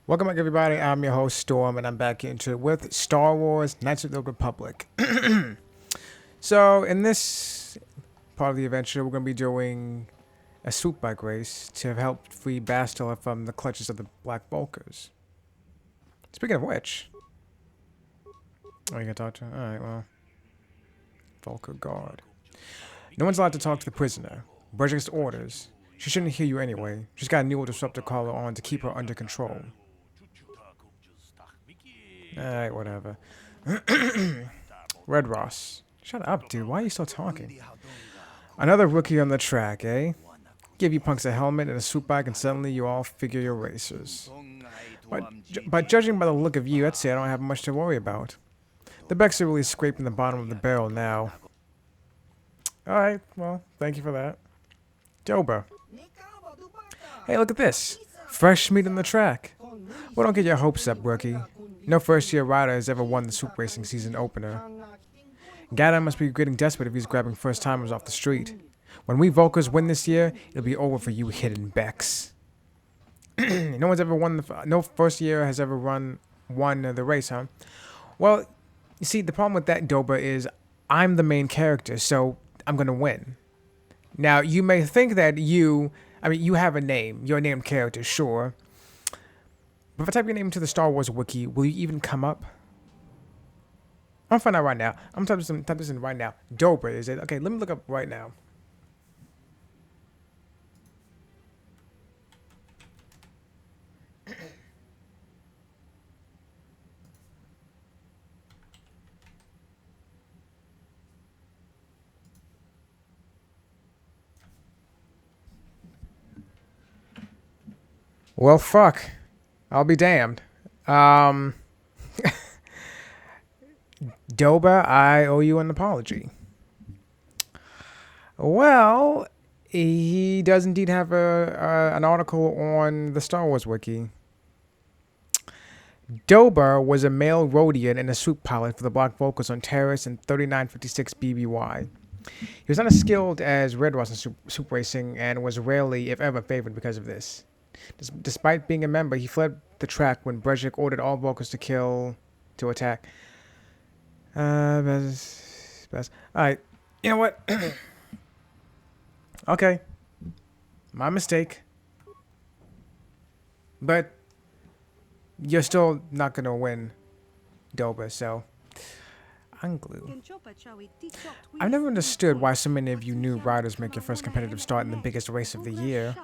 Welcome back, everybody. I'm your host, Storm, and I'm back into it with Star Wars Knights of the Republic. So, in this part of the adventure, we're going to be doing a swoop bike race to help free Bastila from the clutches of the Black Vulkars. Speaking of which, oh, you can talk to her? Alright, well, Vulkar Guard. No one's allowed to talk to the prisoner. Bridget's orders. She shouldn't hear you anyway. She's got a new disruptor collar on to keep her under control. Alright, whatever. Red Ross. Shut up, dude. Why are you still talking? Another rookie on the track, eh? Give you punks a helmet and a swoop bike and suddenly you all figure you're racers. But judging by the look of you, I'd say I don't have much to worry about. The Becks are really scraping the bottom of the barrel now. Alright, well, thank you for that. Doba. Hey, look at this. Fresh meat on the track. Well, don't get your hopes up, rookie. No first-year rider has ever won the swoop racing season opener. Gata must be getting desperate if he's grabbing first-timers off the street. When we Vulkars win this year, it'll be over for you hidden Becks. No one's ever won no first year has ever won the race, huh? Well, you see, the problem with that, Doba, is I'm the main character, so I'm gonna win. Now, you may think that you have a name. You're a named character, sure. But if I type your name into the Star Wars wiki, will you even come up? I'm gonna find out right now. I'm gonna type this in right now. Doba, is it? Okay, let me look up right now. Well, fuck. I'll be damned. Doba, I owe you an apology. Well, he does indeed have an article on the Star Wars wiki. Doba was a male Rhodian and a swoop pilot for the Black Vulkars on Terrace in 3956 BBY. He was not as skilled as Red Ross in swoop racing and was rarely, if ever, favored because of this. Despite being a member, he fled the track when Brejik ordered all Vulkars to attack. Best. Alright, you know what? Okay. My mistake. But you're still not gonna win, Doba, so Anglu. I've never understood why so many of you new riders make your first competitive start in the biggest race of the year.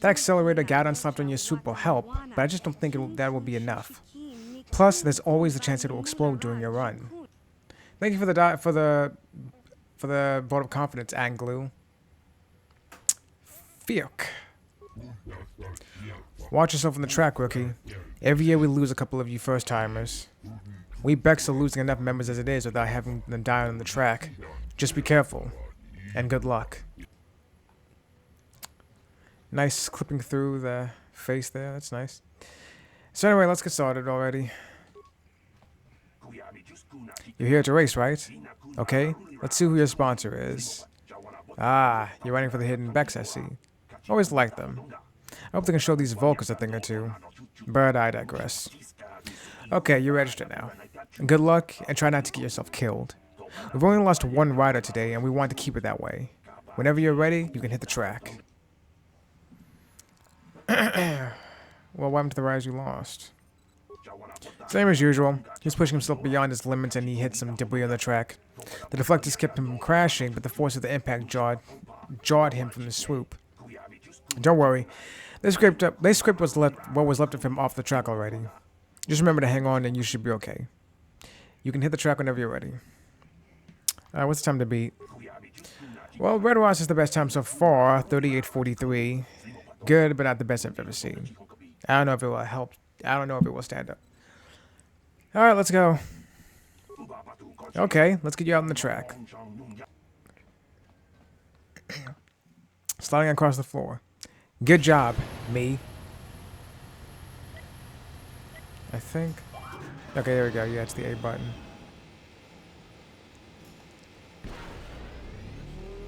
That accelerator Gaddon slapped on your swoop will help, but I just don't think that will be enough. Plus, there's always the chance it will explode during your run. Thank you for the vote of confidence, Anglu. Fiok. Watch yourself on the track, rookie. Every year we lose a couple of you first-timers. We Becks are losing enough members as it is without having them die on the track. Just be careful. And good luck. Nice clipping through the face there. That's nice. So anyway, let's get started already. You're here to race, right? Okay, let's see who your sponsor is. Ah, you're running for the hidden Becks, I see. Always liked them. I hope they can show these Vulkars a thing or two. But I digress. Okay, you're registered now. Good luck, and try not to get yourself killed. We've only lost one rider today, and we want to keep it that way. Whenever you're ready, you can hit the track. Well, what happened to the riders you lost? Same as usual. He's pushing himself beyond his limits, and he hit some debris on the track. The deflectors kept him from crashing, but the force of the impact jarred him from the swoop. Don't worry. They scraped what was left of him off the track already. Just remember to hang on and you should be okay. You can hit the track whenever you're ready. Alright, what's the time to beat? Well, Red Ross is the best time so far, 38:43. Good, but not the best I've ever seen. I don't know if it will help. I don't know if it will stand up. Alright, let's go. Okay, let's get you out on the track. Sliding across the floor. Good job, me. I think. Okay, there we go. Yeah, it's the A button.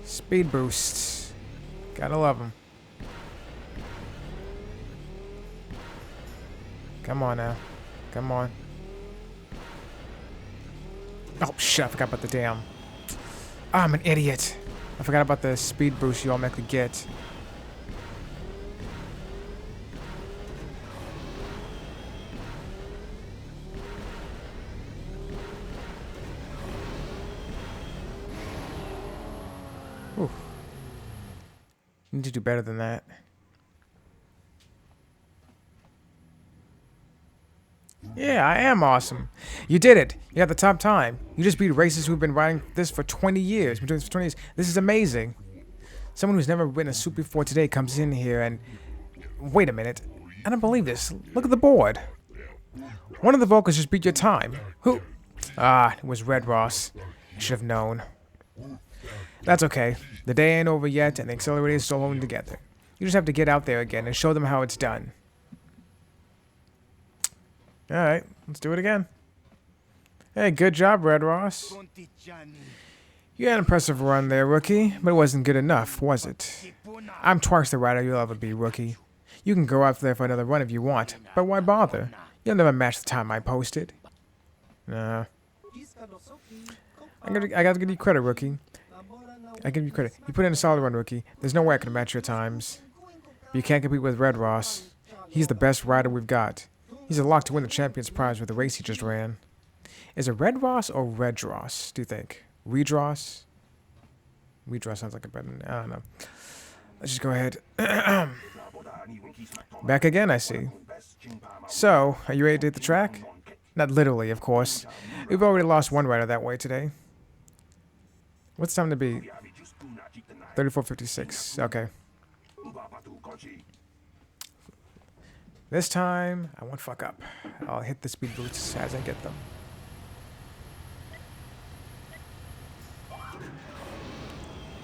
Speed boosts. Gotta love them. Come on now. Come on. Oh, shit. I forgot about the damn. Oh, I'm an idiot. I forgot about the speed boost you automatically get. Ooh. You need to do better than that. Yeah, I am awesome. You did it. You got the top time. You just beat racers who've been riding this for 20 years. Been doing this for 20 years. This is amazing. Someone who's never ridden a suit before today comes in here and... Wait a minute. I don't believe this. Look at the board. One of the Vulcans just beat your time. Who? Ah, it was Red Ross. I should have known. That's okay. The day ain't over yet, and the accelerator is still holding together. You just have to get out there again and show them how it's done. Alright, let's do it again. Hey, good job, Red Ross. You had an impressive run there, rookie, but it wasn't good enough, was it? I'm twice the rider you'll ever be, rookie. You can go out there for another run if you want, but why bother? You'll never match the time I posted. Nah. I gotta give you credit, rookie. I give you credit. You put in a solid run, rookie. There's no way I can match your times. But you can't compete with Red Ross. He's the best rider we've got. He's a lock to win the champion's prize with the race he just ran. Is it Red Ross or Red Ross, do you think? Redross? Redross sounds like a better... I don't know. Let's just go ahead. Back again, I see. So, are you ready to hit the track? Not literally, of course. We've already lost one rider that way today. What's time to be? 34:56. Okay. This time, I won't fuck up. I'll hit the speed boosts as I get them.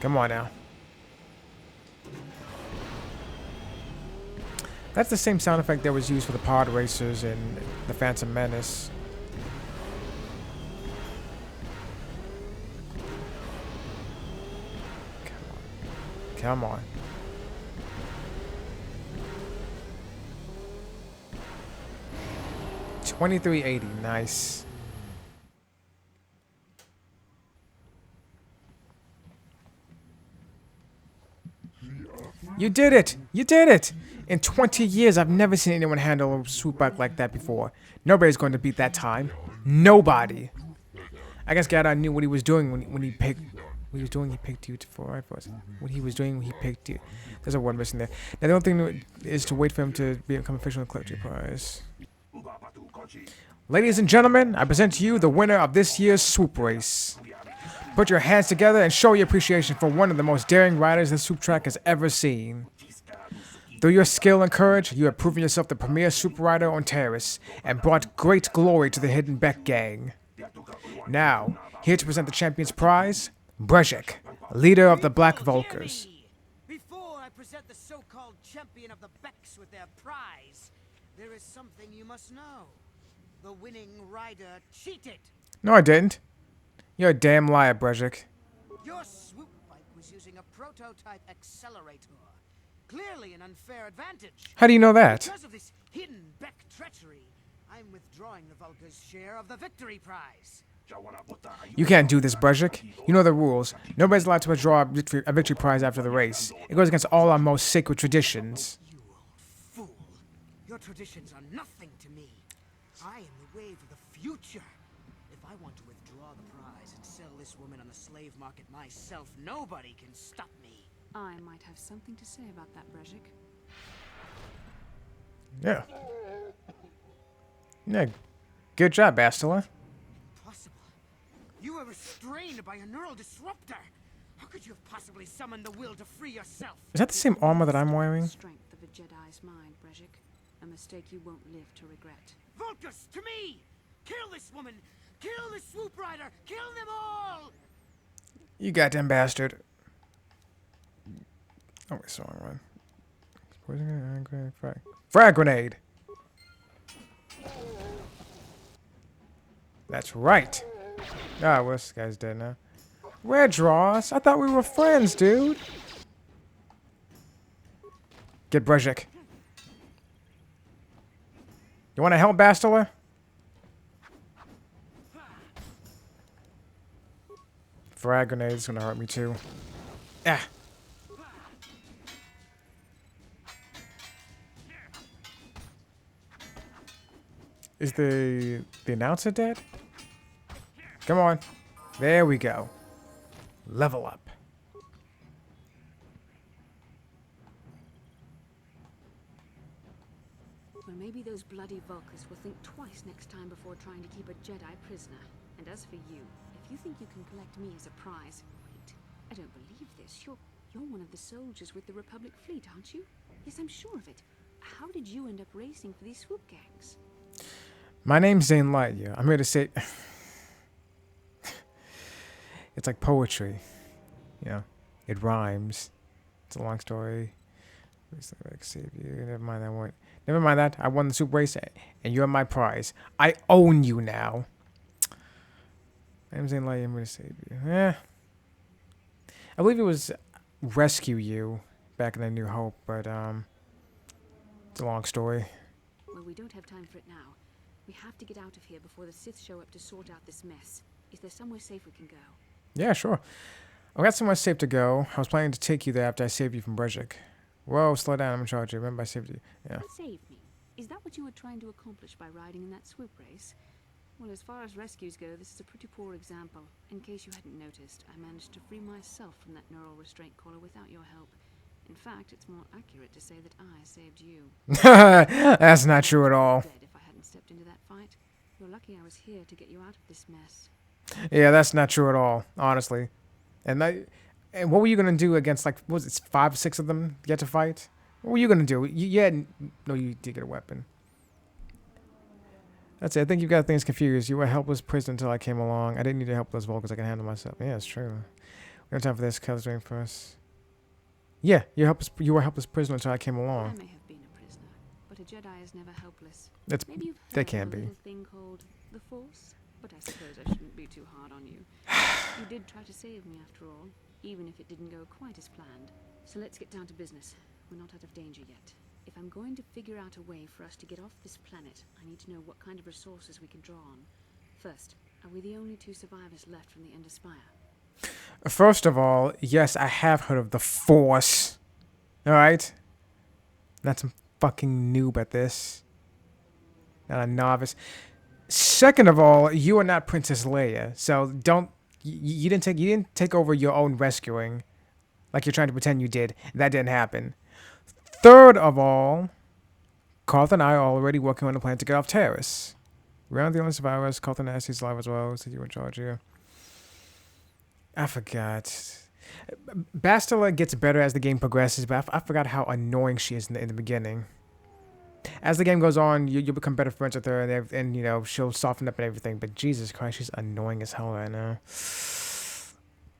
Come on now. That's the same sound effect that was used for the pod racers in the Phantom Menace. Come on. 2380, nice. You did it! You did it! In 20 years, I've never seen anyone handle a swoop bike like that before. Nobody's going to beat that time. Nobody. I guess Gadot knew what he was doing when he picked... What he was doing, he picked you for rifles. What he was doing when he picked you. There's a word missing there. Now, the only thing is to wait for him to become official in the Collector Prize. Ladies and gentlemen, I present to you the winner of this year's swoop race. Put your hands together and show your appreciation for one of the most daring riders the swoop track has ever seen. Through your skill and courage, you have proven yourself the premier swoop rider on Terrace and brought great glory to the Hidden Beck gang. Now, here to present the champion's prize, Brejik, leader of the Black Vulkars. Before I present the so-called champion of the Becks with their prize, there is something you must know. The winning rider cheated. No, I didn't. You're a damn liar, Brejik. Your swoop bike was using a prototype accelerator. Clearly an unfair advantage. How do you know that? Because of this hidden Beck treachery, I'm withdrawing the Vulkar's share of the victory prize. You can't do this, Brejik. You know the rules. Nobody's allowed to withdraw a victory prize after the race. It goes against all our most sacred traditions. You old fool. Your traditions are nothing to me. I am the wave of the future. If I want to withdraw the prize and sell this woman on the slave market myself, nobody can stop me. I might have something to say about that, Brejik. Yeah. Yeah. Good job, Bastila. Impossible. You were restrained by a neural disruptor. How could you have possibly summoned the will to free yourself? Is that the same armor that I'm wearing? Strength of a Jedi's mind, Brejik. A mistake you won't live to regret. Vulcus, to me! Kill this woman! Kill the swoop rider! Kill them all! You goddamn bastard. Oh, wait, sorry, one. Poison grenade, frag grenade! That's right. Ah, well, this guy's dead now. Red Ross, I thought we were friends, dude. Get Brejik. You want to help, Bastila? Frag grenade's gonna hurt me too. Ah. Is the announcer dead? Come on. There we go. Level up. Well, maybe those bloody Vulkars will think twice next time before trying to keep a Jedi prisoner. And as for you, if you think you can collect me as a prize... Wait, I don't believe this. You're one of the soldiers with the Republic fleet, aren't you? Yes, I'm sure of it. How did you end up racing for these swoop gangs? My name's Zane Lightyear. I'm here to say... It's like poetry. You know, it rhymes. It's a long story. Save you. Never mind that one. Never mind that. I won the soup race, and you're my prize. I own you now. I'm Zane Lightyear. I'm going to save you. I believe it was rescue you back in the New Hope, but it's a long story. Well, we don't have time for it now. We have to get out of here before the Sith show up to sort out this mess. Is there somewhere safe we can go? Yeah, sure. I got somewhere safe to go. I was planning to take you there after I saved you from Brejik. Whoa, slow down. I'm in charge. Remember, I saved you. Yeah. Save me. Is that what you were trying to accomplish by riding in that swoop race? Well, as far as rescues go, this is a pretty poor example. In case you hadn't noticed, I managed to free myself from that neural restraint collar without your help. In fact, it's more accurate to say that I saved you. That's not true at all. Dead if I hadn't stepped into that fight. You're lucky I was here to get you out of this mess. Yeah, that's not true at all, honestly. And what were you gonna do against, like, what was it, 5, 6 of them you had to fight? What were you gonna do? No, you did get a weapon. That's it. I think you've got things confused. You were a helpless prisoner until I came along. I didn't need to help those Vulkars. I can handle myself. Yeah, it's true. We don't have time for this. Color's waiting for us. Yeah, you were a helpless prisoner until I came I along. may have been a prisoner, but a Jedi is never helpless. That's Maybe you've they heard can of a be. little thing called the Force, but I suppose I shouldn't be too hard on you. You did try to save me after all, even if it didn't go quite as planned. So let's get down to business. We're not out of danger yet. If I'm going to figure out a way for us to get off this planet, I need to know what kind of resources we can draw on. First, are we the only 2 survivors left from the Ender Spire? First of all, yes, I have heard of the Force. Alright? Not some fucking noob at this. Not a novice. Second of all, you are not Princess Leia, so don't... You didn't take over your own rescuing like you're trying to pretend you did. That didn't happen. Third of all, Carth and I are already working on a plan to get off Terrace. We're not the only survivors. Carth and Nasty's alive as well, so you were in charge here. I forgot. Bastila gets better as the game progresses, but I forgot how annoying she is in the beginning. As the game goes on, you become better friends with her, and you know, she'll soften up and everything, but Jesus Christ, she's annoying as hell right now.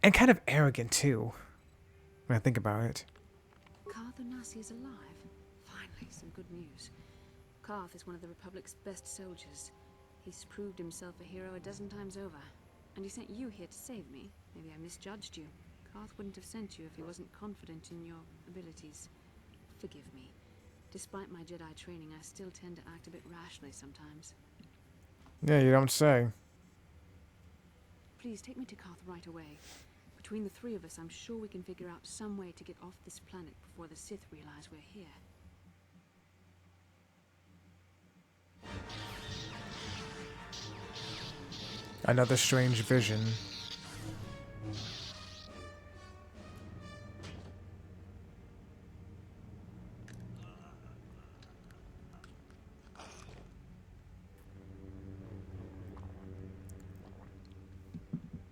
And kind of arrogant, too, when I think about it. Carth Onasi is alive. Finally, some good news. Carth is one of the Republic's best soldiers. He's proved himself a hero a dozen times over. And he sent you here to save me. Maybe I misjudged you. Carth wouldn't have sent you if he wasn't confident in your abilities. Forgive me. Despite my Jedi training, I still tend to act a bit rashly sometimes. Yeah, you don't say. Please take me to Carth right away. Between the 3 of us, I'm sure we can figure out some way to get off this planet before the Sith realize we're here. Another strange vision.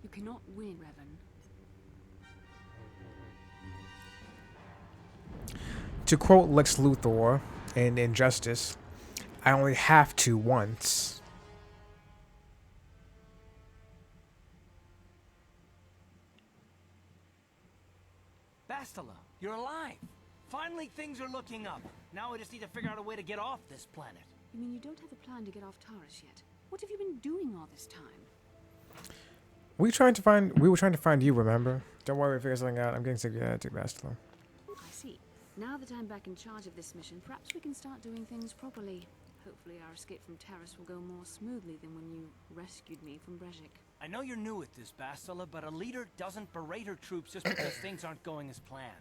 You cannot win, Revan. To quote Lex Luthor in Injustice, I only have to once. Bastila, you're alive. Finally, things are looking up. Now I just need to figure out a way to get off this planet. You mean you don't have a plan to get off Taurus yet? What have you been doing all this time? We were trying to find you, remember? Don't worry, we'll figure something out. I'm getting sick of your attitude, Bastila. I see. Now that I'm back in charge of this mission, perhaps we can start doing things properly. Hopefully our escape from Terrace will go more smoothly than when you rescued me from Brejik. I know you're new at this, Bastila, but a leader doesn't berate her troops just because things aren't going as planned.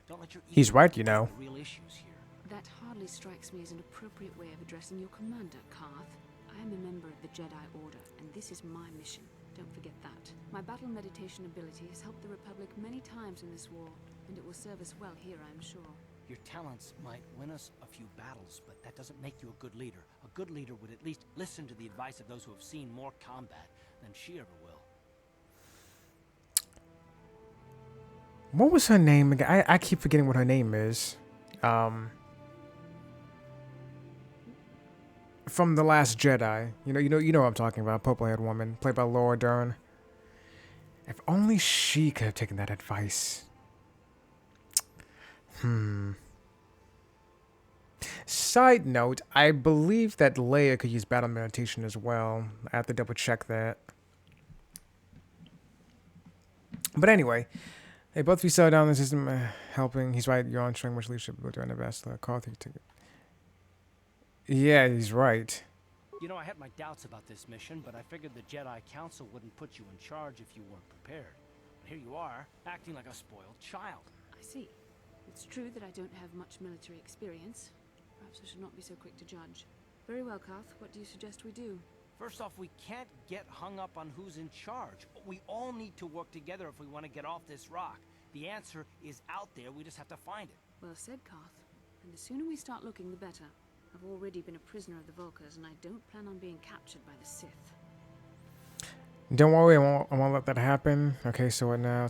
Don't let your He's ego right, you know. the real issues here. That hardly strikes me as an appropriate way of addressing your commander, Karth. I am a member of the Jedi Order, and this is my mission. Don't forget that. My battle meditation ability has helped the Republic many times in this war, and it will serve us well here, I am sure. Your talents might win us a few battles, but that doesn't make you a good leader. A good leader would at least listen to the advice of those who have seen more combat than she ever will. What was her name again? I keep forgetting what her name is. From The Last Jedi. You know what I'm talking about. Purple-haired woman, played by Laura Dern. If only she could have taken that advice. Side note, I believe that Leia could use battle meditation as well. I have to double check that. But anyway, hey, both of you settle down the system, helping. He's right, you're on showing much leadership during the best. Karth, yeah, he's right. You know, I had my doubts about this mission, but I figured the Jedi Council wouldn't put you in charge if you weren't prepared. But here you are, acting like a spoiled child. I see. It's true that I don't have much military experience. Perhaps I should not be so quick to judge. Very well, Karth. What do you suggest we do? First off, we can't get hung up on who's in charge. We all need to work together if we want to get off this rock. The answer is out there, we just have to find it. Well said, Karth. And the sooner we start looking, the better. I've already been a prisoner of the Vulkars, and I don't plan on being captured by the Sith. Don't worry, I won't let that happen. Okay, so what now?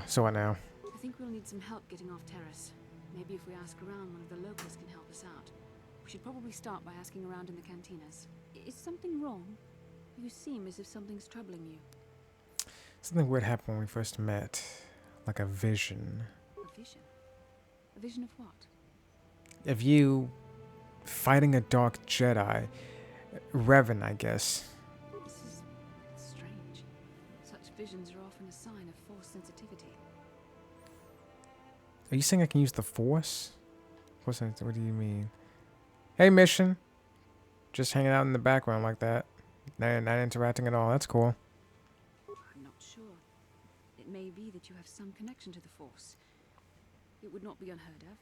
So what now? I think we'll need some help getting off Terrace. Maybe if we ask around, one of the locals can help us out. We should probably start by asking around in the cantinas. Is something wrong? You seem as if something's troubling you. Something weird happened when we first met. Like a vision. A vision? A vision of what? Of you fighting a dark Jedi. Revan, I guess. This is strange. Such visions are often a sign of Force sensitivity. Are you saying I can use the Force? What do you mean? Hey, Mission. Just hanging out in the background like that. Not interacting at all. That's cool. I'm not sure. It may be that you have some connection to the Force. It would not be unheard of.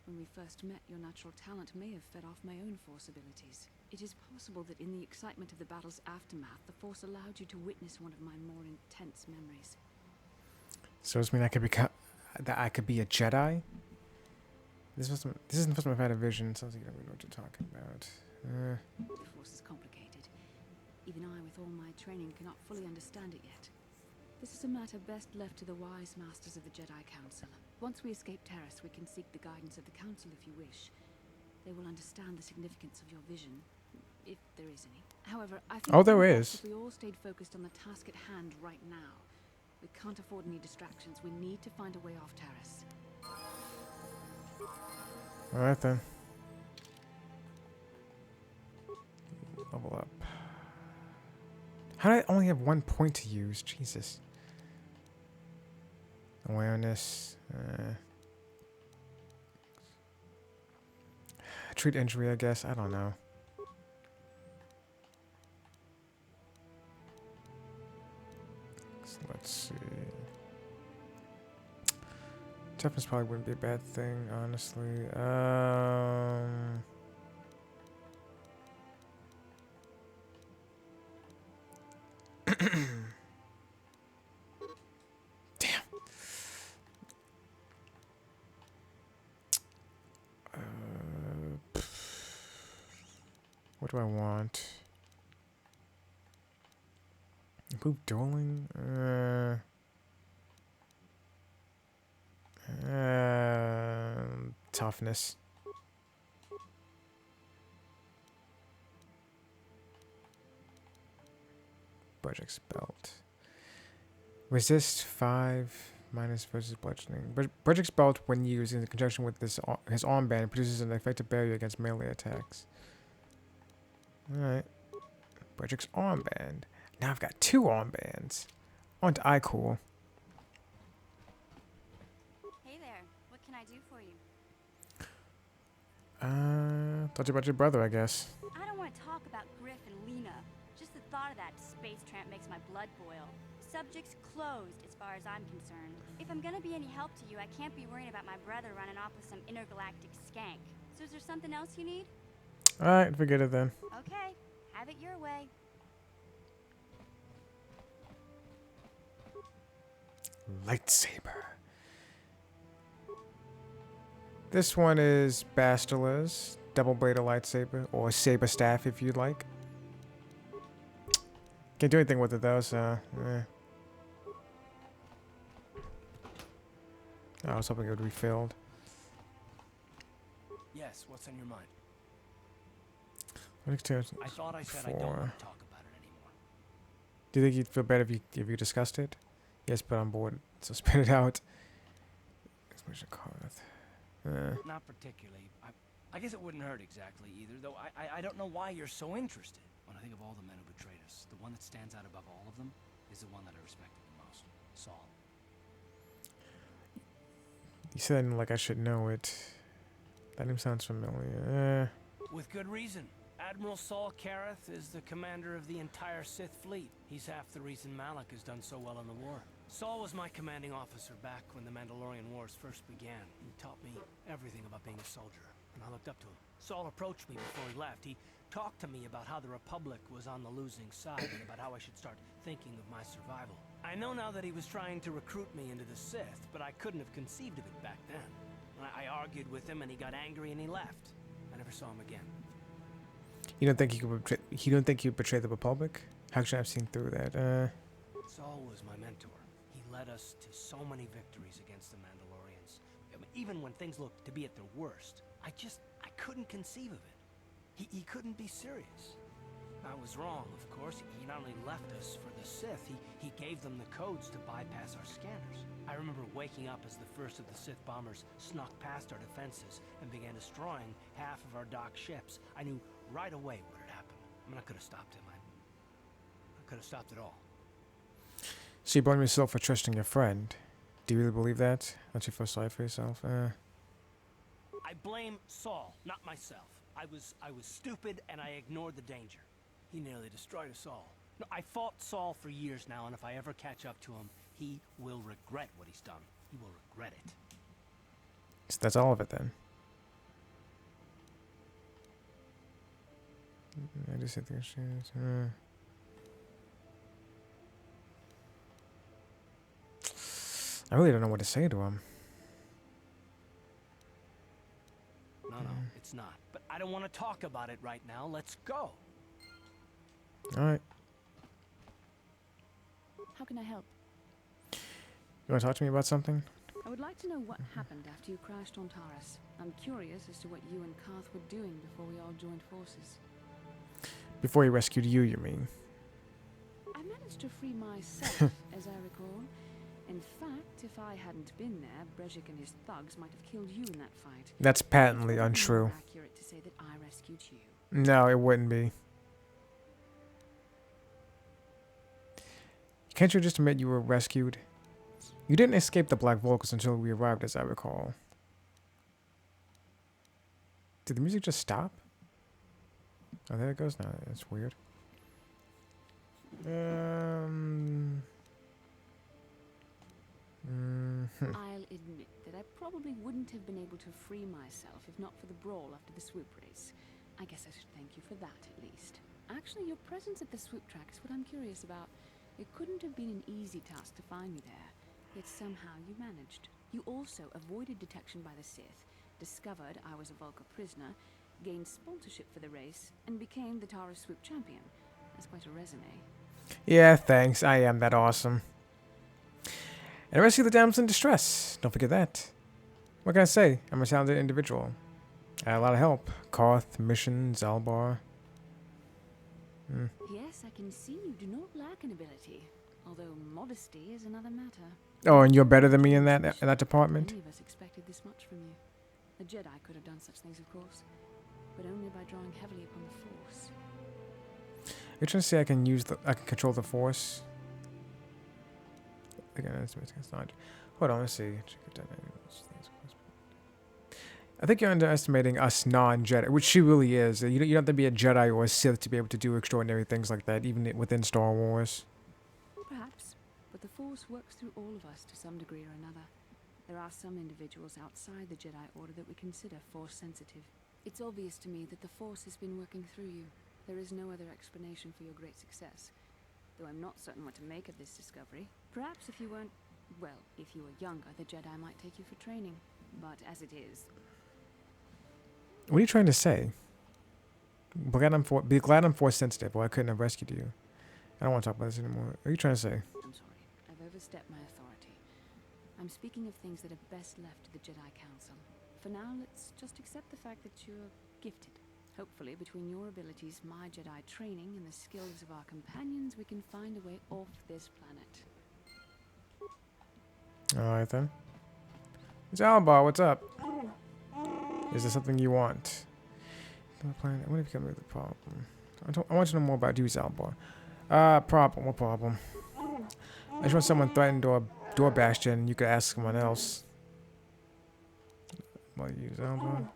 When we first met, your natural talent may have fed off my own Force abilities. It is possible that in the excitement of the battle's aftermath, the Force allowed you to witness one of my more intense memories. So does it mean I could be a Jedi? This isn't the first time I've had a vision. Sounds like you don't really know what you're talking about. The Force is complicated. Even I, with all my training, cannot fully understand it yet. This is a matter best left to the wise masters of the Jedi Council. Once we escape Terrace, we can seek the guidance of the Council if you wish. They will understand the significance of your vision, if there is any. However, I think there is. if we all stayed focused on the task at hand right now. We can't afford any distractions. We need to find a way off Terrace. Alright then. Level up. How did I only have 1 point to use? Jesus. Awareness. Treat injury, I guess. I don't know. So let's see. Toughness probably wouldn't be a bad thing, honestly. Damn. What do I want? Improve dueling? Toughness. Brejik's belt. Resist 5 minus versus bludgeoning. Brejik's belt, when used in conjunction with his armband, produces an effective barrier against melee attacks. Alright. Brejik's armband. Now I've got 2 armbands. On to iCool. Hey there, what can I do for you? Told you about your brother, I guess. I don't want to talk about Griff and Lena. Just the thought of that space tramp makes my blood boil. Subject's closed as far as I'm concerned. If I'm gonna be any help to you, I can't be worrying about my brother running off with some intergalactic skank. So is there something else you need? Alright, forget it then. Okay, have it your way. Lightsaber. This one is Bastila's double-bladed lightsaber, or saber staff if you'd like. Can't do anything with it though, so I was hoping it would be filled. Yes, what's on your mind? I I thought I said I don't want to talk about it anymore. Do you think you'd feel better if you discussed it? Yes, but I'm bored, so spit it out. Exclamation Carth. Not particularly. I guess it wouldn't hurt exactly either, though I don't know why you're so interested. When I think of all the men who betrayed us, the one that stands out above all of them is the one that I respected the most, Saul. You said like I should know it. That name sounds familiar. With good reason. Admiral Saul Karath is the commander of the entire Sith fleet. He's half the reason Malak has done so well in the war. Saul was my commanding officer back when the Mandalorian Wars first began. He taught me everything about being a soldier, and I looked up to him. Saul approached me before he left. He talked to me about how the Republic was on the losing side and about how I should start thinking of my survival. I know now that he was trying to recruit me into the Sith, but I couldn't have conceived of it back then. I argued with him and he got angry and he left. I never saw him again. You don't think you don't think you betrayed the Republic? How should I have seen through that? Saul was my mentor. He led us to so many victories against the Mandalorians. I mean, even when things looked to be at their worst, I couldn't conceive of it. He couldn't be serious. I was wrong, of course. He not only left us for the Sith, he gave them the codes to bypass our scanners. I remember waking up as the first of the Sith bombers snuck past our defenses and began destroying half of our docked ships. I knew right away what had happened. I mean, I could have stopped him. I could have stopped it all. So you blame yourself for trusting your friend. Do you really believe that? Don't you feel sorry for yourself? I blame Saul, not myself. I was stupid and I ignored the danger. He nearly destroyed us all. No, I fought Saul for years now, and if I ever catch up to him, he will regret what he's done. He will regret it. So that's all of it then. I just think I really don't know what to say to him. No, it's not. But I don't want to talk about it right now. Let's go. Alright. How can I help? You want to talk to me about something? I would like to know what happened after you crashed on Taurus. I'm curious as to what you and Carth were doing before we all joined forces. Before he rescued you, you mean? I managed to free myself, as I recall. In fact, if I hadn't been there, Brejik and his thugs might have killed you in that fight. That's patently It's probably untrue. more accurate to say that I rescued you. No, it wouldn't be. Can't you just admit you were rescued? You didn't escape the Black Vulcans until we arrived, as I recall. Did the music just stop? Oh, there it goes now. That's weird. I'll admit that I probably wouldn't have been able to free myself if not for the brawl after the swoop race. I guess I should thank you for that, at least. Actually, your presence at the swoop track is what I'm curious about. It couldn't have been an easy task to find me there, yet somehow you managed. You also avoided detection by the Sith, discovered I was a Vulcan prisoner, gained sponsorship for the race, and became the Taurus swoop champion. That's quite a resume. Yeah, thanks. I am that awesome. And rescue the damsel in distress. Don't forget that. What can I say? I'm a talented individual. I had a lot of help. Carth, Mission, Zalbar. Yes, I can see you do not lack an ability, although modesty is another matter. Oh, and you're better than me in that department? Many of us expected this much from you. A Jedi could have done such things, of course, but only by drawing heavily upon the Force. You're trying to say I can control the Force? Again, it's not. Hold on, let's see. I think you're underestimating us non-Jedi, which she really is. You don't have to be a Jedi or a Sith to be able to do extraordinary things like that, even within Star Wars. Perhaps, but the Force works through all of us to some degree or another. There are some individuals outside the Jedi Order that we consider Force-sensitive. It's obvious to me that the Force has been working through you. There is no other explanation for your great success. Though I'm not certain what to make of this discovery. Perhaps if you weren't... well, if you were younger, the Jedi might take you for training. But as it is... What are you trying to say? Be glad I'm Force-sensitive, or I couldn't have rescued you. I don't want to talk about this anymore. What are you trying to say? I'm sorry. I've overstepped my authority. I'm speaking of things that are best left to the Jedi Council. For now, let's just accept the fact that you're gifted. Hopefully, between your abilities, my Jedi training, and the skills of our companions, we can find a way off this planet. Alright then. It's Albar, what's up? Is there something you want? What if you come with the problem? I want to know more about you, Albar. Problem, what problem? I just want someone threatened door bastion. You could ask someone else. What use Albar?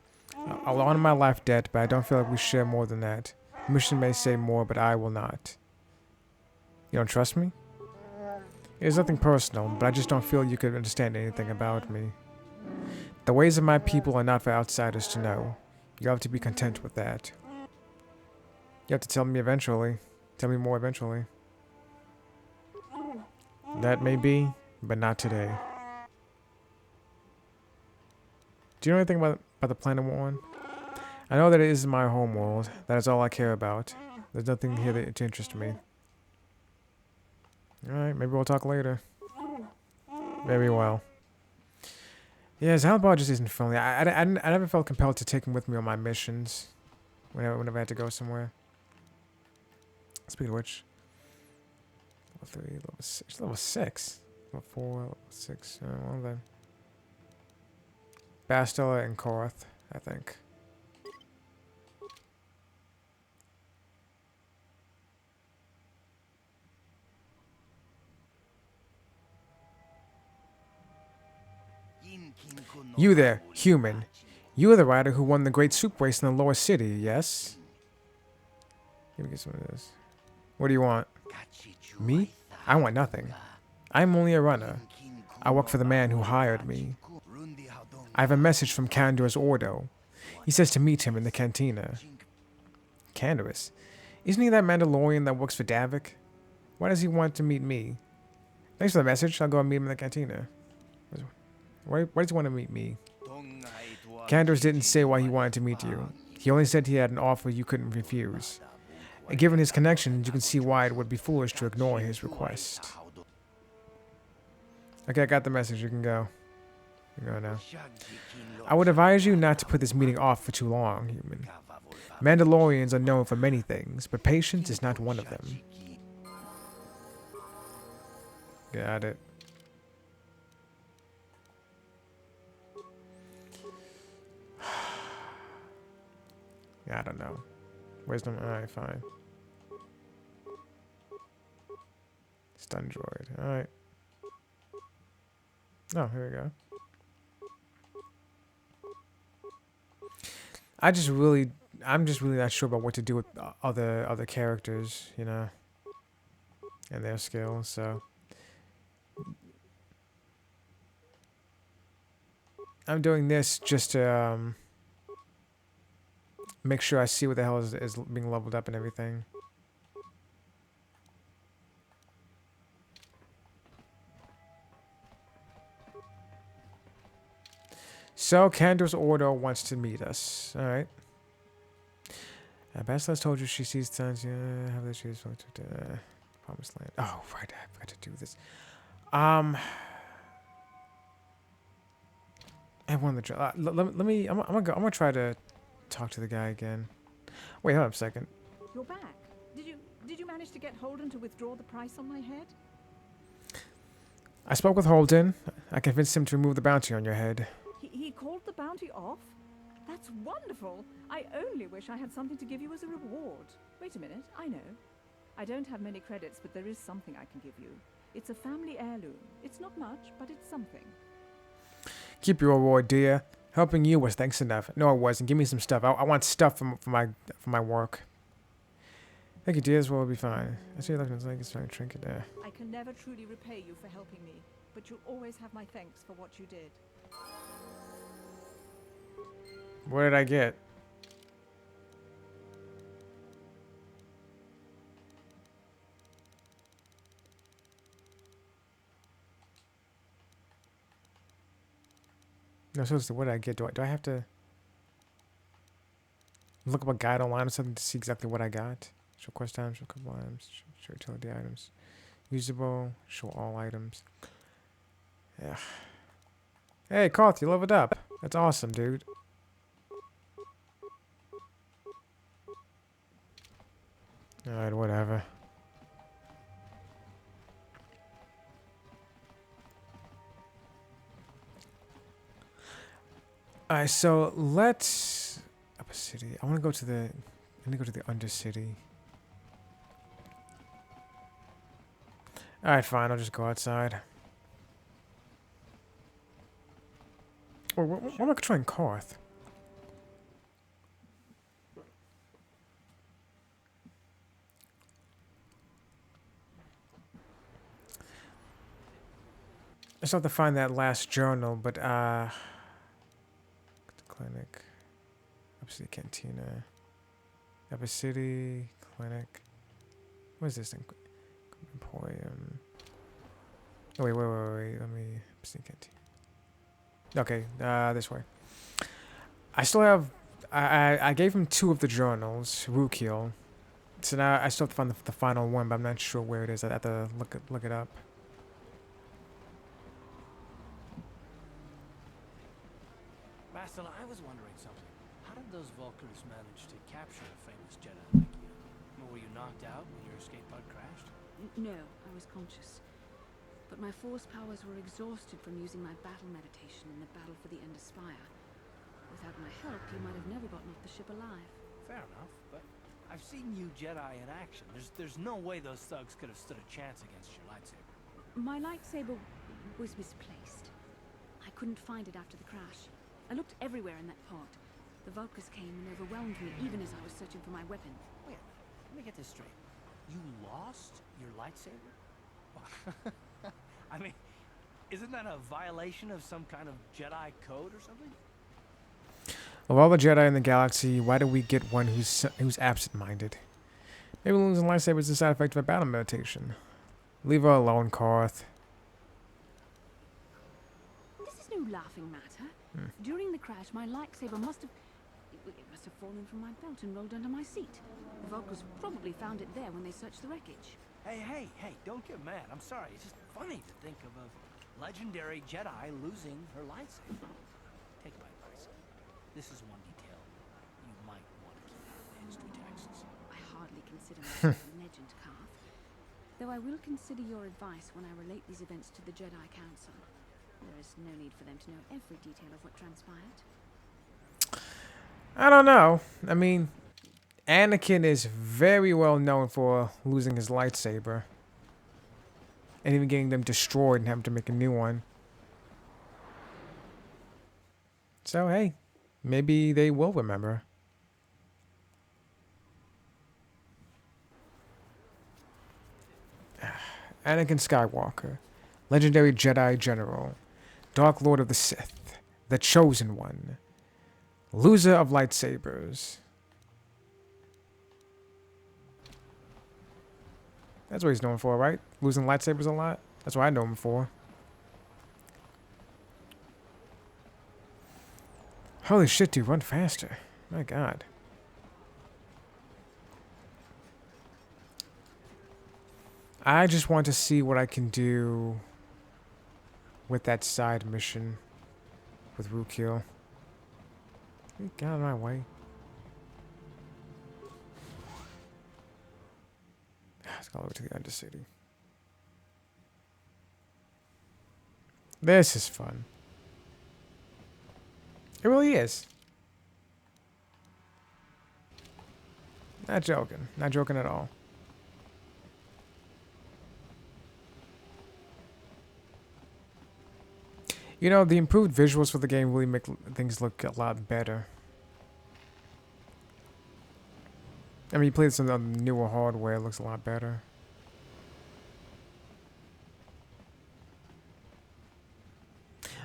I'll honor my life debt, but I don't feel like we share more than that. Mission may say more, but I will not. You don't trust me? It's nothing personal, but I just don't feel you could understand anything about me. The ways of my people are not for outsiders to know. You have to be content with that. You have to tell me eventually. Tell me more eventually. That may be, but not today. Do you know anything about the planet we're on? I know that it is my home world. That is all I care about. There's nothing here that to interest me. Alright, maybe we'll talk later. Maybe well. Yeah, Zalbar just isn't friendly. I never felt compelled to take him with me on my missions. Whenever I had to go somewhere. Speaking of which. Level 3, level 6. Level 6. Level 4, level 6. Well then. Bastila and Korath, I think. You there, human. You are the rider who won the great soup race in the lower city, yes? Let me get some of this. What do you want? Me? I want nothing. I'm only a runner. I work for the man who hired me. I have a message from Canderous Ordo. He says to meet him in the cantina. Canderous? Isn't he that Mandalorian that works for Davik? Why does he want to meet me? Thanks for the message. I'll go and meet him in the cantina. Why does he want to meet me? Canderous didn't say why he wanted to meet you. He only said he had an offer you couldn't refuse. And given his connections, you can see why it would be foolish to ignore his request. Okay, I got the message. You can go. You can go now. I would advise you not to put this meeting off for too long, human. Mandalorians are known for many things, but patience is not one of them. Got it. I don't know. Wisdom? Alright, fine. Stun droid. Alright. Oh, here we go. I'm just really not sure about what to do with other characters, you know, and their skills, so. I'm doing this just to, make sure I see what the hell is being leveled up and everything. So, Canderous Ordo wants to meet us. Alright. Bastila told you she sees signs. Yeah, how did she to Promised Land? Oh, right. I forgot to do this. I won the let me. I'm gonna try to talk to the guy again. Wait, hold up a second. You're back. Did you manage to get Holden to withdraw the price on my head? I spoke with Holden. I convinced him to remove the bounty on your head. He called the bounty off? That's wonderful. I only wish I had something to give you as a reward. Wait a minute, I know. I don't have many credits, but there is something I can give you. It's a family heirloom. It's not much, but it's something. Keep your reward, dear. Helping you was thanks enough. No, it wasn't. Give me some stuff. I want stuff for my work. Thank you, dear. This will be fine. I see you looking like it's trying to trinket there. I can never truly repay you for helping me, but you'll always have my thanks for what you did. What did I get? No, seriously, what did I get? Do I have to look up a guide online or something to see exactly what I got? Show quest items, show couple items, show utility items. Usable, show all items. Yeah. Hey, Koth, you leveled up. That's awesome, dude. Alright, whatever. Alright, so let's Upper City. I want to go to the Undercity. Alright, fine, I'll just go outside. Or what am I trying Koth? I still have to find that last journal, but the clinic, Upper City Cantina, Upper City Clinic. What is this thing? Emporium. Oh, wait. Let me Upper City Cantina. Okay, this way. I still have. I gave him 2 of the journals, Rukil. So now I still have to find the final one, but I'm not sure where it is. I have to look it up. Bastila, I was wondering something. How did those Vulkars manage to capture a famous Jedi like you? Were you knocked out when your escape pod crashed? No, I was conscious. But my force powers were exhausted from using my battle meditation in the battle for the Ender Spire. Without my help, you might have never gotten off the ship alive. Fair enough, but I've seen you Jedi in action. There's no way those thugs could have stood a chance against your lightsaber. My lightsaber was misplaced. I couldn't find it after the crash. I looked everywhere in that pod. The Vulkars came and overwhelmed me even as I was searching for my weapon. Wait a minute. Let me get this straight. You lost your lightsaber? I mean, isn't that a violation of some kind of Jedi code or something? Of all the Jedi in the galaxy, why do we get one who's absent-minded? Maybe losing lightsaber is a side effect of a battle meditation. Leave her alone, Koth. This is no laughing matter. During the crash, my lightsaber must have fallen from my belt and rolled under my seat. The Vulkars probably found it there when they searched the wreckage. Hey, don't get mad. I'm sorry. It's just funny to think of a legendary Jedi losing her lightsaber. Take my advice. This is one detail you might want to keep out of the history texts. I hardly consider myself a legend, Karth. Though I will consider your advice when I relate these events to the Jedi Council. There is no need for them to know every detail of what transpired. I don't know. I mean, Anakin is very well known for losing his lightsaber. And even getting them destroyed and having to make a new one. So, hey, maybe they will remember. Anakin Skywalker, legendary Jedi General, Dark Lord of the Sith, the Chosen One, loser of lightsabers. That's what he's known for, right? Losing lightsabers a lot? That's what I know him for. Holy shit, dude, run faster. My god. I just want to see what I can do with that side mission with Rukil. Get out of my way. Let's go over to the Undercity. This is fun. It really is. Not joking. Not joking at all. You know, the improved visuals for the game really make things look a lot better. I mean, you play this on the newer hardware, it looks a lot better.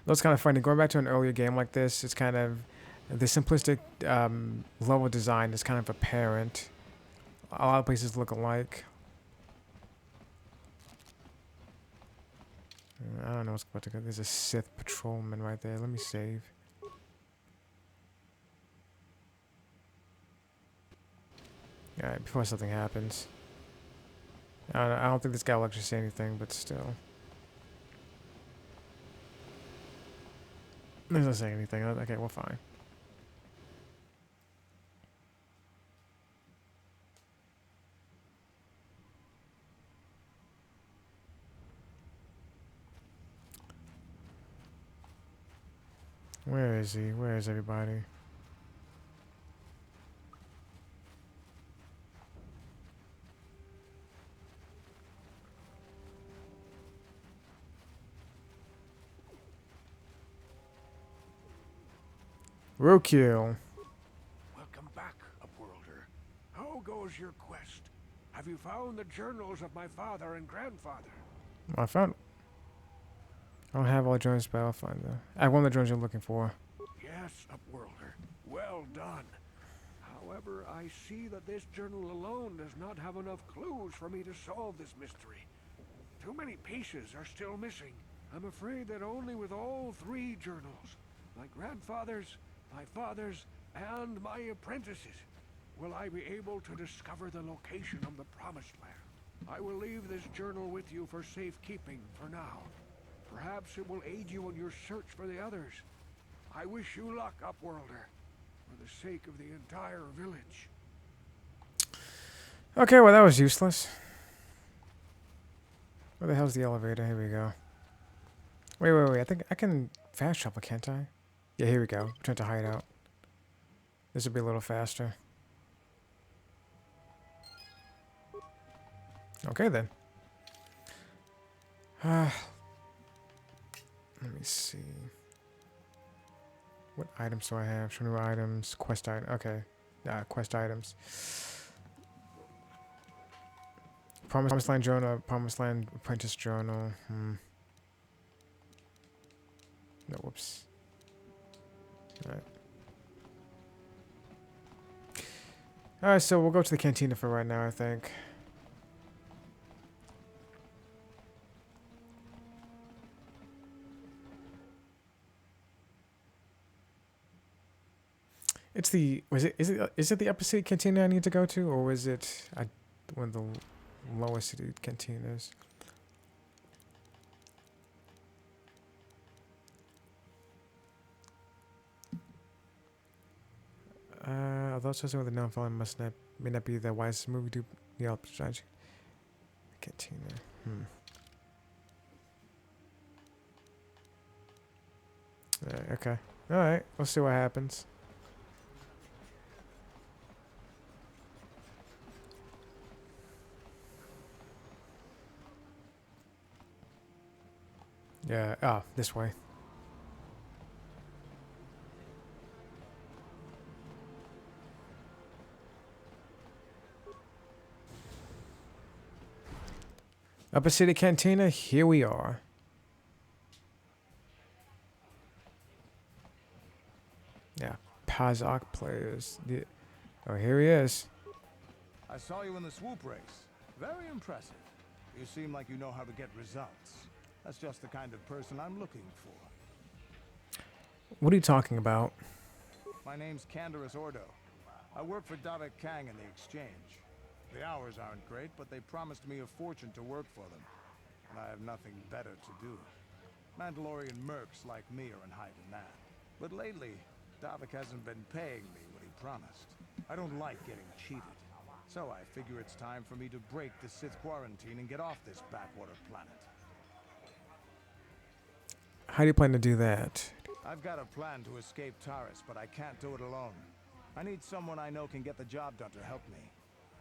That's kind of funny. Going back to an earlier game like this, it's kind of the simplistic level design is kind of apparent. A lot of places look alike. I don't know what's about to go. There's a Sith patrolman right there. Let me save. Alright, before something happens. I don't think this guy will actually say anything, but still. He doesn't say anything. Okay, we're fine. Where is he? Where is everybody? Rokiel. Welcome back, Upworlder. How goes your quest? Have you found the journals of my father and grandfather? I found. I don't have all the drones, but I'll find them. I have one of the drones you're looking for. Yes, Upworlder. Well done. However, I see that this journal alone does not have enough clues for me to solve this mystery. Too many pieces are still missing. I'm afraid that only with all three journals, my grandfather's, my father's, and my apprentice's, will I be able to discover the location of the Promised Land. I will leave this journal with you for safekeeping for now. Perhaps it will aid you in your search for the others. I wish you luck, Upworlder, for the sake of the entire village. Okay, well that was useless. Where the hell's the elevator? Here we go. Wait. I think I can fast travel, can't I? Yeah, here we go. Trying to hide out. This will be a little faster. Okay then. Let me see. What items do I have? Show new items. Quest item. Okay. Quest items. Promised Land Journal. Promised Land Apprentice Journal. No, whoops. Alright. Alright, so we'll go to the cantina for right now, I think. It's the is it the upper city cantina I need to go to, or is it one of the lower city cantinas? Although associated with the non-following may not be the wisest move to the opposite strategy. Cantina. Okay. All right. We'll see what happens. Yeah, this way. Upper City Cantina, here we are. Yeah, Pazok players. Yeah. Oh, here he is. I saw you in the swoop race. Very impressive. You seem like you know how to get results. That's just the kind of person I'm looking for. What are you talking about? My name's Canderous Ordo. I work for Davik Kang in the exchange. The hours aren't great, but they promised me a fortune to work for them. And I have nothing better to do. Mandalorian mercs like me are in high demand. But lately, Davik hasn't been paying me what he promised. I don't like getting cheated. So I figure it's time for me to break the Sith quarantine and get off this backwater planet. How do you plan to do that? I've got a plan to escape Taris, but I can't do it alone. I need someone I know can get the job done to help me.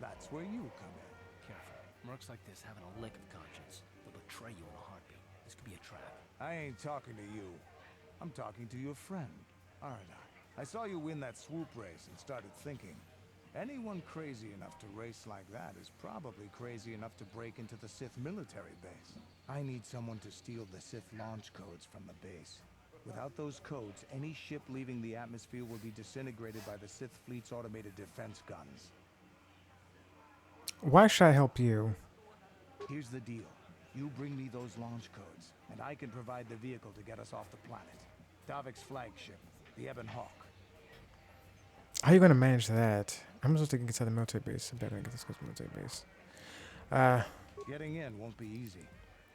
That's where you come in. Careful. Mercs like this haven't a lick of conscience. They'll betray you in a heartbeat. This could be a trap. I ain't talking to you. I'm talking to your friend, aren't I? I saw you win that swoop race and started thinking. Anyone crazy enough to race like that is probably crazy enough to break into the Sith military base. I need someone to steal the Sith launch codes from the base. Without those codes, any ship leaving the atmosphere will be disintegrated by the Sith fleet's automated defense guns. Why should I help you? Here's the deal. You bring me those launch codes, and I can provide the vehicle to get us off the planet. Davik's flagship, the Ebon Hawk. How are you going to manage that? I'm supposed to get inside the military base. I better get this to the military base. Getting in won't be easy.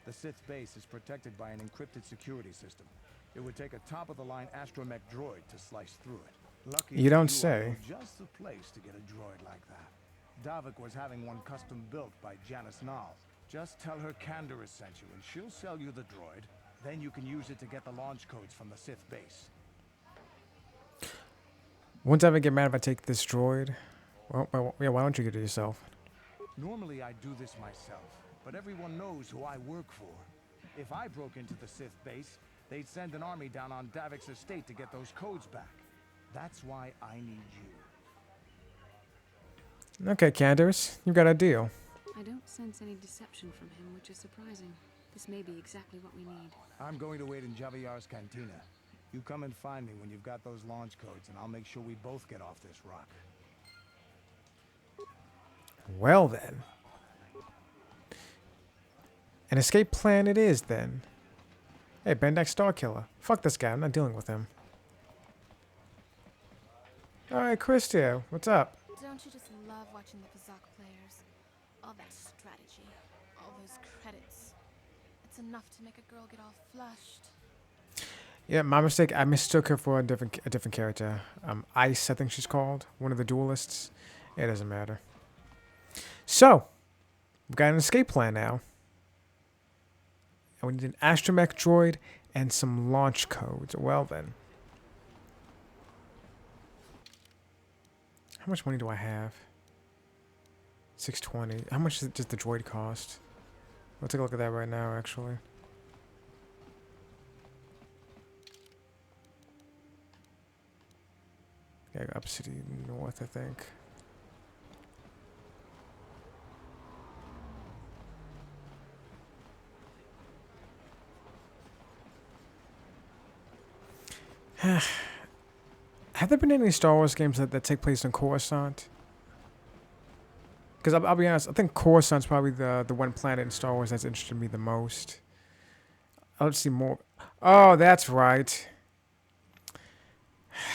The Sith base is protected by an encrypted security system. It would take a top-of-the-line astromech droid to slice through it. Lucky You don't for say. I know just the place to get a droid like that. Davik was having one custom built by Janice Nall. Just tell her Canderous sent you, and she'll sell you the droid. Then you can use it to get the launch codes from the Sith base. Won't I ever get mad if I take this droid? Well, yeah, why don't you get it yourself? Normally I'd do this myself, but everyone knows who I work for. If I broke into the Sith base, they'd send an army down on Davik's estate to get those codes back. That's why I need you. Okay, Candace, you got a deal. I don't sense any deception from him, which is surprising. This may be exactly what we need. I'm going to wait in Javiar's cantina. You come and find me when you've got those launch codes, and I'll make sure we both get off this rock. Well then. An escape plan it is then. Hey, Bendak Starkiller. Fuck this guy, I'm not dealing with him. Alright, Christia, what's up? Don't you just love watching the Kazakh players? All that strategy, all those credits. It's enough to make a girl get all flushed. Yeah, my mistake. I mistook her for a different character. Ice, I think she's called. One of the duelists. It doesn't matter. So, we've got an escape plan now. And we need an astromech droid and some launch codes. Well then. How much money do I have? 620. How much does the droid cost? We'll take a look at that right now, actually. Yeah, up city north, I think. Have there been any Star Wars games that take place in Coruscant? Because I'll be honest, I think Coruscant's probably the one planet in Star Wars that's interested me the most. I'll see more. Oh, that's right.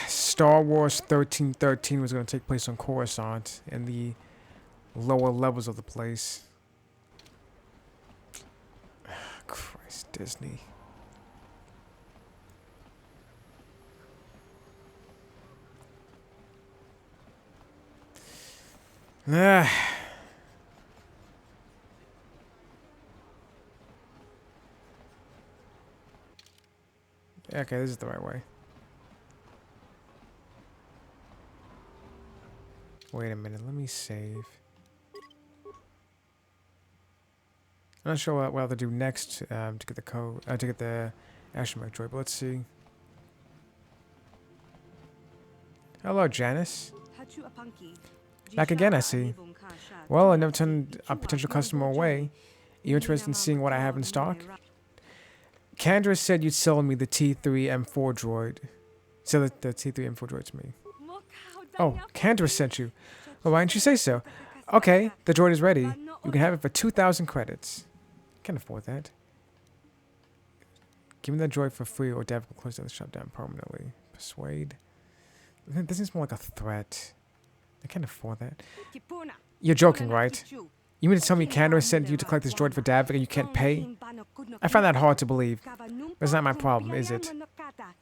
Star Wars 1313 was going to take place on Coruscant in the lower levels of the place. Christ, Disney. Ah. Okay, this is the right way. Wait a minute, let me save. I'm not sure what I'll have to do next to get the code, to get the astromech droid, but let's see. Hello, Janice. Back again, I see. Well, I never turned a potential customer away. You interested in seeing what I have in stock? Kendra said you'd sell me the T3M4 droid. Sell the T3M4 droid to me. Oh, Kendra sent you. Well, why didn't you say so? Okay, the droid is ready. You can have it for 2,000 credits. Can't afford that. Give me that droid for free or Dav will close the shop down permanently. Persuade. This seems more like a threat. I can't afford that. You're joking, right? You mean to tell me Kendra sent you to collect this droid for Davik and you can't pay? I find that hard to believe. But it's not my problem, is it?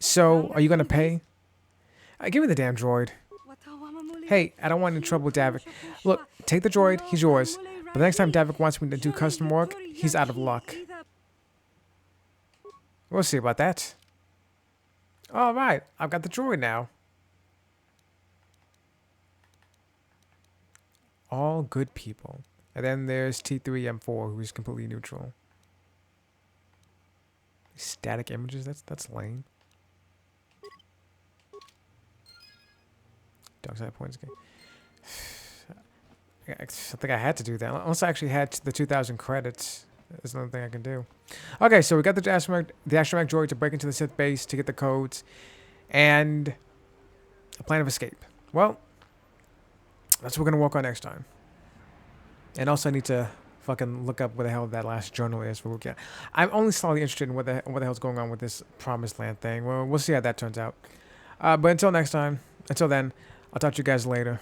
So, are you gonna pay? Give me the damn droid. Hey, I don't want any trouble with Davik. Look, take the droid, he's yours. But the next time Davik wants me to do custom work, he's out of luck. We'll see about that. Alright, I've got the droid now. All good people. And then there's T3M4, who's completely neutral. Static images, that's lame. Dark side points game. I think I had to do that. Unless I actually had the 2,000 credits. There's another thing I can do. Okay, so we got the astromech droid to break into the Sith base to get the codes. And a plan of escape. Well, that's what we're going to work on next time. And also I need to fucking look up where the hell that last journal is for Wookiee. I'm only slightly interested in what the hell's going on with this Promised Land thing. Well, we'll see how that turns out. But until next time, until then, I'll talk to you guys later.